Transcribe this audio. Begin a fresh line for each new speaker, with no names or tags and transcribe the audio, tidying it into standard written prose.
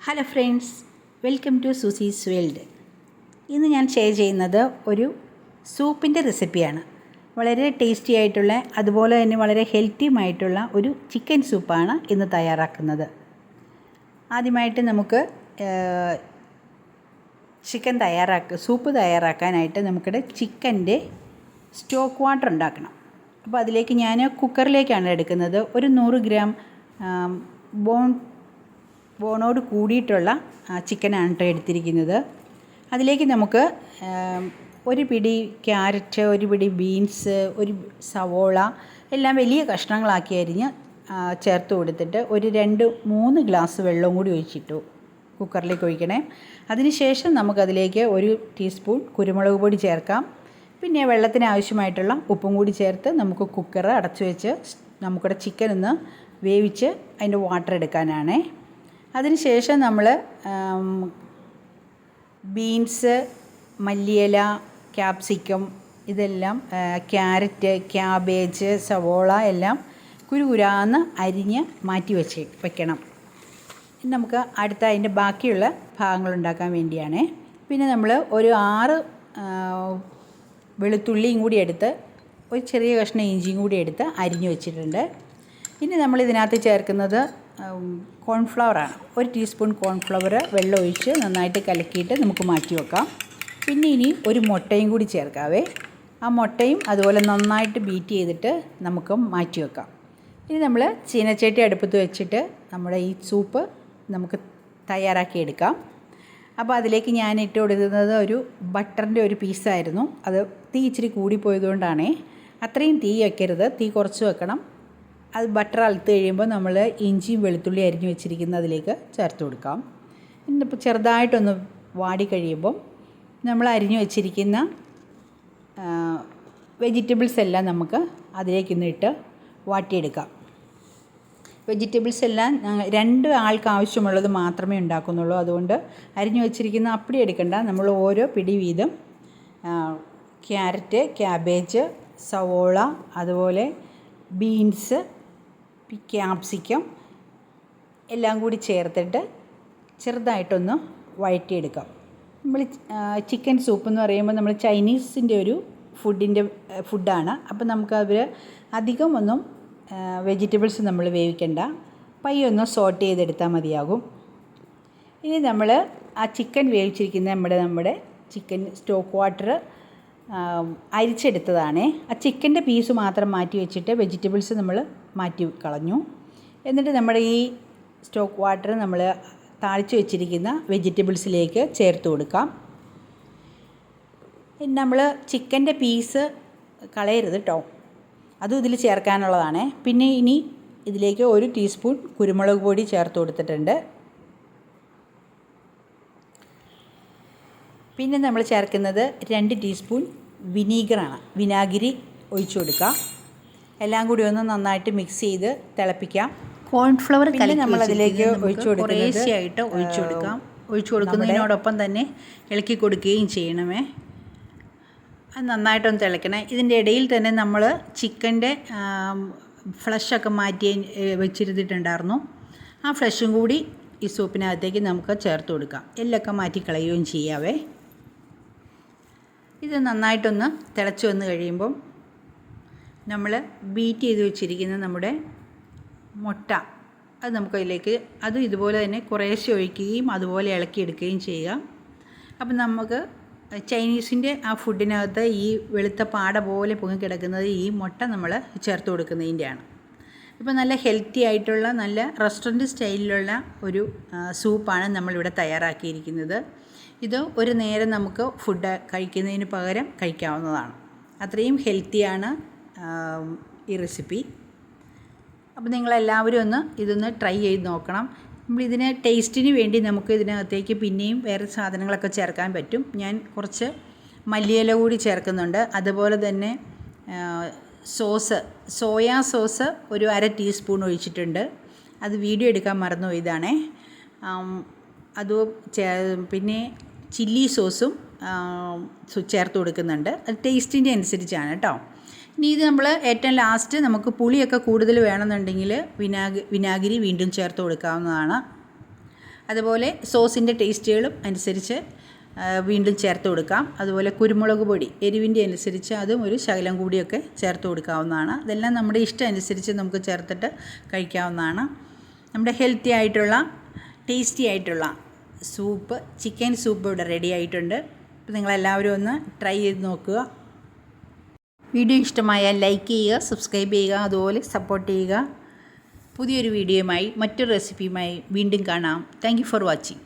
Hello friends, welcome to Susie's world. ഇന്ന് ഞാൻ share ചെയ്യുന്നത് ഒരു സൂപ്പിൻ്റെ റെസിപ്പിയാണ്. വളരെ ടേസ്റ്റി ആയിട്ടുള്ള അതുപോലെ തന്നെ വളരെ ഹെൽത്തിയുമായിട്ടുള്ള ഒരു ചിക്കൻ സൂപ്പാണ് ഇന്ന് തയ്യാറാക്കുന്നത്. ആദ്യമായിട്ട് നമുക്ക് സൂപ്പ് തയ്യാറാക്കാനായിട്ട് നമുക്കിവിടെ ചിക്കൻ്റെ സ്റ്റോക്ക് വാട്ടർ ഉണ്ടാക്കണം. അപ്പോൾ അതിലേക്ക് ഞാൻ കുക്കറിലേക്കാണ് എടുക്കുന്നത്. ഒരു 100 ഗ്രാം ബോണോട് കൂടിയിട്ടുള്ള ചിക്കനാണ് കേട്ടോ എടുത്തിരിക്കുന്നത്. അതിലേക്ക് നമുക്ക് ഒരു പിടി ക്യാരറ്റ്, ഒരു പിടി ബീൻസ്, ഒരു സവോള എല്ലാം വലിയ കഷ്ണങ്ങളാക്കി അരിഞ്ഞ് ചേർത്ത് കൊടുത്തിട്ട് ഒരു 2-3 ഗ്ലാസ് വെള്ളവും കൂടി ഒഴിച്ചിട്ടു കുക്കറിലേക്ക് ഒഴിക്കണേ. അതിനുശേഷം നമുക്കതിലേക്ക് 1 ടീസ്പൂൺ കുരുമുളക് പൊടി ചേർക്കാം. പിന്നെ വെള്ളത്തിന് ആവശ്യമായിട്ടുള്ള ഉപ്പും കൂടി ചേർത്ത് നമുക്ക് കുക്കർ അടച്ചു വെച്ച് നമുക്കിവിടെ ചിക്കൻ ഒന്ന് വേവിച്ച് അതിൻ്റെ വാട്ടർ എടുക്കാനാണേ. അതിനുശേഷം നമ്മൾ ബീൻസ്, മല്ലിയില, ക്യാപ്സിക്കം ഇതെല്ലാം, ക്യാരറ്റ്, ക്യാബേജ്, സവോള എല്ലാം കുരുകുരാന്ന് അരിഞ്ഞ് മാറ്റി വെക്കണം. നമുക്ക് അടുത്ത അതിൻ്റെ ബാക്കിയുള്ള ഭാഗങ്ങൾ ഉണ്ടാക്കാൻ വേണ്ടിയാണ്. പിന്നെ നമ്മൾ ഒരു 6 വെളുത്തുള്ളിയും കൂടി എടുത്ത് ഒരു ചെറിയ കഷ്ണം ഇഞ്ചിയും കൂടി എടുത്ത് അരിഞ്ഞു വെച്ചിട്ടുണ്ട്. ഇനി നമ്മൾ ഇതിനകത്ത് ചേർക്കുന്നത് കോൺഫ്ലവറാണ്. 1 ടീസ്പൂൺ കോൺഫ്ലവർ വെള്ളം ഒഴിച്ച് നന്നായിട്ട് കലക്കിയിട്ട് നമുക്ക് മാറ്റി വെക്കാം. പിന്നെ ഇനി ഒരു മുട്ടയും കൂടി ചേർക്കാവേ. ആ മുട്ടയും അതുപോലെ നന്നായിട്ട് ബീറ്റ് ചെയ്തിട്ട് നമുക്ക് മാറ്റി വെക്കാം. ഇനി നമ്മൾ ചീനച്ചട്ടി അടുപ്പത്ത് വെച്ചിട്ട് നമ്മുടെ ഈ സൂപ്പ് നമുക്ക് തയ്യാറാക്കിയെടുക്കാം. അപ്പോൾ അതിലേക്ക് ഞാൻ ഇട്ട് കൊടുക്കുന്നത് ഒരു ബട്ടറിൻ്റെ ഒരു പീസായിരുന്നു. അത് തീ ഇച്ചിരി കൂടിപ്പോയതുകൊണ്ടാണേ. അത്രയും തീ വയ്ക്കരുത്, തീ കുറച്ച് വെക്കണം. അത് ബട്ടർ അലുത്ത് കഴിയുമ്പോൾ നമ്മൾ ഇഞ്ചിയും വെളുത്തുള്ളി അരിഞ്ഞ് വെച്ചിരിക്കുന്ന അതിലേക്ക് ചേർത്ത് കൊടുക്കാം. എന്നിപ്പോൾ ചെറുതായിട്ടൊന്ന് വാടി കഴിയുമ്പം നമ്മൾ അരിഞ്ഞ് വെച്ചിരിക്കുന്ന വെജിറ്റബിൾസ് എല്ലാം നമുക്ക് അതിലേക്കൊന്ന് ഇട്ട് വാട്ടിയെടുക്കാം. വെജിറ്റബിൾസ് എല്ലാം 2 ആൾക്ക് ആവശ്യമുള്ളത് മാത്രമേ ഉണ്ടാക്കുന്നുള്ളൂ. അതുകൊണ്ട് അരിഞ്ഞു വെച്ചിരിക്കുന്ന അപ്പടി എടുക്കണ്ട. നമ്മൾ ഓരോ പിടി വീതം ക്യാരറ്റ്, ക്യാബേജ്, സവോള, അതുപോലെ ബീൻസ്, ക്യാപ്സിക്കം എല്ലാം കൂടി ചേർത്തിട്ട് ചെറുതായിട്ടൊന്ന് വഴറ്റിയെടുക്കാം. നമ്മൾ ചിക്കൻ സൂപ്പ് എന്ന് പറയുമ്പോൾ നമ്മൾ ചൈനീസിൻ്റെ ഒരു ഫുഡാണ്. അപ്പോൾ നമുക്ക് അധികം ഒന്നും വെജിറ്റബിൾസ് നമ്മൾ വേവിക്കണ്ട, പയ്യൊന്ന് സോട്ട് ചെയ്തെടുത്താൽ മതിയാകും. ഇനി നമ്മൾ ആ ചിക്കൻ വേവിച്ചിരിക്കുന്ന നമ്മുടെ ചിക്കൻ സ്റ്റോക്ക് വാട്ടർ അരിച്ചെടുത്തതാണ്. ആ ചിക്കൻ്റെ പീസ് മാത്രം മാറ്റി വെച്ചിട്ട് വെജിറ്റബിൾസ് നമ്മൾ മാറ്റി കളഞ്ഞു. എന്നിട്ട് നമ്മുടെ ഈ സ്റ്റോക്ക് വാട്ടർ നമ്മൾ താളിച്ച് വെച്ചിരിക്കുന്ന വെജിറ്റബിൾസിലേക്ക് ചേർത്ത് കൊടുക്കാം. നമ്മൾ ചിക്കൻ്റെ പീസ് കളയരുത് കേട്ടോ, അതും ഇതിൽ ചേർക്കാനുള്ളതാണ്. പിന്നെ ഇനി ഇതിലേക്ക് 1 ടീസ്പൂൺ കുരുമുളക് പൊടി ചേർത്ത് കൊടുത്തിട്ടുണ്ട്. പിന്നെ നമ്മൾ ചേർക്കുന്നത് 2 ടീസ്പൂൺ വിനീഗറാണ്. വിനാഗിരി ഒഴിച്ചു കൊടുക്കാം. എല്ലാം കൂടി ഒന്ന് നന്നായിട്ട് മിക്സ് ചെയ്ത് തിളപ്പിക്കാം.
കോൺഫ്ലവർ
പിന്നെ നമ്മളതിലേക്ക് ഒഴിച്ചു കൊടുക്കുന്നത് ഒഴിച്ചു കൊടുക്കുന്നതിനോടൊപ്പം തന്നെ ഇളക്കി കൊടുക്കുകയും ചെയ്യണമേ. അത് നന്നായിട്ടൊന്ന് തിളയ്ക്കണേ. ഇതിൻ്റെ ഇടയിൽ തന്നെ നമ്മൾ ചിക്കൻ്റെ ഫ്ലഷൊക്കെ മാറ്റി വെച്ചിരുന്നിട്ടുണ്ടായിരുന്നു. ആ ഫ്ലഷും കൂടി ഈ സൂപ്പിനകത്തേക്ക് നമുക്ക് ചേർത്ത് കൊടുക്കാം. എല്ലൊക്കെ മാറ്റി കളയുകയും ചെയ്യാവേ. ഇത് നന്നായിട്ടൊന്ന് തിളച്ച് വന്ന് കഴിയുമ്പം നമ്മൾ ബീറ്റ് ചെയ്ത് വെച്ചിരിക്കുന്ന നമ്മുടെ മുട്ട അത് നമുക്കതിലേക്ക് അതും ഇതുപോലെ തന്നെ കുറേശ്ശെ ഒഴിക്കുകയും അതുപോലെ ഇളക്കിയെടുക്കുകയും ചെയ്യുക. അപ്പം നമുക്ക് ചൈനീസിൻ്റെ ആ ഫുഡിനകത്ത് ഈ വെളുത്ത പാട പോലെ പൊങ്ങിക്കിടക്കുന്നത് ഈ മുട്ട നമ്മൾ ചേർത്ത് കൊടുക്കുന്നതിൻ്റെയാണ്. ഇപ്പോൾ നല്ല ഹെൽത്തി ആയിട്ടുള്ള നല്ല റെസ്റ്റോറൻറ്റ് സ്റ്റൈലിലുള്ള ഒരു സൂപ്പാണ് നമ്മളിവിടെ തയ്യാറാക്കിയിരിക്കുന്നത്. ഇത് ഒരു നേരം നമുക്ക് ഫുഡ് കഴിക്കുന്നതിന് പകരം കഴിക്കാവുന്നതാണ്. അത്രയും ഹെൽത്തിയാണ് ഈ റെസിപ്പി. അപ്പോൾ നിങ്ങളെല്ലാവരും ഇതൊന്ന് ട്രൈ ചെയ്ത് നോക്കണം. നമ്മളിതിന് ടേസ്റ്റിന് വേണ്ടി നമുക്ക് ഇതിനകത്തേക്ക് പിന്നെയും വേറെ സാധനങ്ങളൊക്കെ ചേർക്കാൻ പറ്റും. ഞാൻ കുറച്ച് മല്ലിയില കൂടി ചേർക്കുന്നുണ്ട്. അതുപോലെ തന്നെ സോയാ സോസ് ഒരു 1/2 ടീസ്പൂൺ ഒഴിച്ചിട്ടുണ്ട്. അത് വീഡിയോ എടുക്കാൻ മറന്നുപോയി, ഇതാണേ. പിന്നെ ചില്ലി സോസും ചേർത്ത് കൊടുക്കുന്നുണ്ട്. അത് ടേസ്റ്റിൻ്റെ അനുസരിച്ചാണ് കേട്ടോ. ഇനി ഇത് നമ്മൾ ഏറ്റവും ലാസ്റ്റ് നമുക്ക് പുളിയൊക്കെ കൂടുതൽ വേണമെന്നുണ്ടെങ്കിൽ വിനാഗിരി വീണ്ടും ചേർത്ത് കൊടുക്കാവുന്നതാണ്. അതുപോലെ സോസിൻ്റെ ടേസ്റ്റുകളും അനുസരിച്ച് വീണ്ടും ചേർത്ത് കൊടുക്കാം. അതുപോലെ കുരുമുളക് പൊടി എരിവിൻ്റെ അനുസരിച്ച് അതും ഒരു ശകലം കൂടിയൊക്കെ ചേർത്ത് കൊടുക്കാവുന്നതാണ്. ഇതെല്ലാം നമ്മുടെ ഇഷ്ടം അനുസരിച്ച് നമുക്ക് ചേർത്തിട്ട് കഴിക്കാവുന്നതാണ്. നമ്മുടെ ഹെൽത്തി ആയിട്ടുള്ള ടേസ്റ്റി ആയിട്ടുള്ള സൂപ്പ്, ചിക്കൻ സൂപ്പ് ഇവിടെ റെഡി ആയിട്ടുണ്ട്. അപ്പോൾ നിങ്ങളെല്ലാവരും ഒന്ന് ട്രൈ ചെയ്ത് നോക്കുക. വീഡിയോ ഇഷ്ടമായാൽ ലൈക്ക് ചെയ്യുക, സബ്സ്ക്രൈബ് ചെയ്യുക, അതുപോലെ സപ്പോർട്ട് ചെയ്യുക. പുതിയൊരു വീഡിയോയുമായി മറ്റൊരു റെസിപ്പിയുമായി വീണ്ടും കാണാം. Thank you for watching.